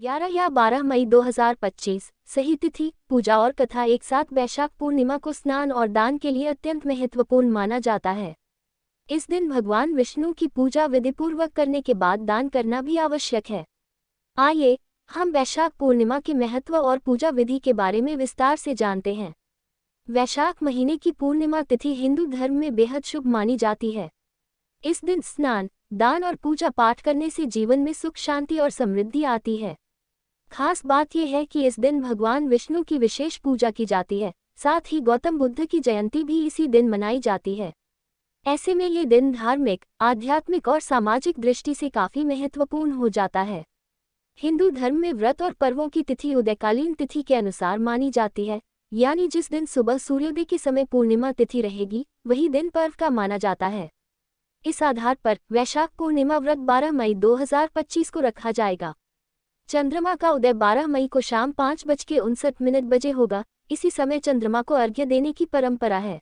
11 या 12 मई 2025 सही तिथि, पूजा और कथा एक साथ। वैशाख पूर्णिमा को स्नान और दान के लिए अत्यंत महत्वपूर्ण माना जाता है। इस दिन भगवान विष्णु की पूजा विधिपूर्वक करने के बाद दान करना भी आवश्यक है। आइए हम वैशाख पूर्णिमा के महत्व और पूजा विधि के बारे में विस्तार से जानते हैं। वैशाख महीने की पूर्णिमा तिथि हिंदू धर्म में बेहद शुभ मानी जाती है। इस दिन स्नान, दान और पूजा पाठ करने से जीवन में सुख, शांति और समृद्धि आती है। खास बात यह है कि इस दिन भगवान विष्णु की विशेष पूजा की जाती है। साथ ही गौतम बुद्ध की जयंती भी इसी दिन मनाई जाती है। ऐसे में ये दिन धार्मिक, आध्यात्मिक और सामाजिक दृष्टि से काफी महत्वपूर्ण हो जाता है। हिंदू धर्म में व्रत और पर्वों की तिथि उदयकालीन तिथि के अनुसार मानी जाती है, यानी जिस दिन सुबह सूर्योदय के समय पूर्णिमा तिथि रहेगी, वही दिन पर्व का माना जाता है। इस आधार पर वैशाख पूर्णिमा व्रत 12 मई 2025 को रखा जाएगा। चंद्रमा का उदय 12 मई को शाम 5:59 होगा। इसी समय चंद्रमा को अर्घ्य देने की परंपरा है।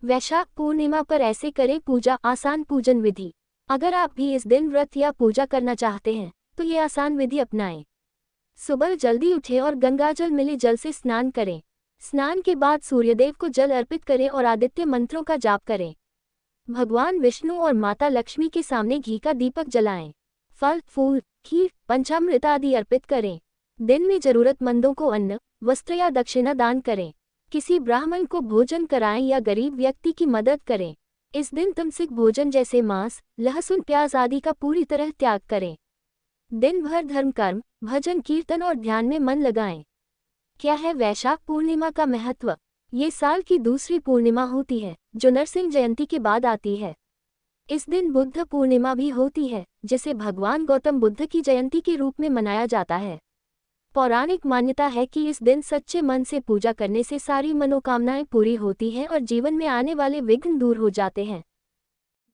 वैशाख पूर्णिमा पर ऐसे करें पूजा। आसान पूजन विधि। अगर आप भी इस दिन व्रत या पूजा करना चाहते हैं तो ये आसान विधि अपनाएं। सुबह जल्दी उठें और गंगाजल मिले जल से स्नान करें। स्नान के बाद सूर्यदेव को जल अर्पित करें और आदित्य मंत्रों का जाप करें। भगवान विष्णु और माता लक्ष्मी के सामने घी का दीपक जलाएं। फल, फूल, खीर, पंचामृत आदि अर्पित करें। दिन में जरूरतमंदों को अन्न, वस्त्र या दक्षिणा दान करें। किसी ब्राह्मण को भोजन कराएं या गरीब व्यक्ति की मदद करें। इस दिन तामसिक भोजन जैसे मांस, लहसुन, प्याज आदि का पूरी तरह त्याग करें। दिन भर धर्म कर्म, भजन, कीर्तन और ध्यान में मन लगाएं। क्या है वैशाख पूर्णिमा का महत्व? ये साल की दूसरी पूर्णिमा होती है, जो नरसिंह जयंती के बाद आती है। इस दिन बुद्ध पूर्णिमा भी होती है, जिसे भगवान गौतम बुद्ध की जयंती के रूप में मनाया जाता है। पौराणिक मान्यता है कि इस दिन सच्चे मन से पूजा करने से सारी मनोकामनाएं पूरी होती हैं और जीवन में आने वाले विघ्न दूर हो जाते हैं।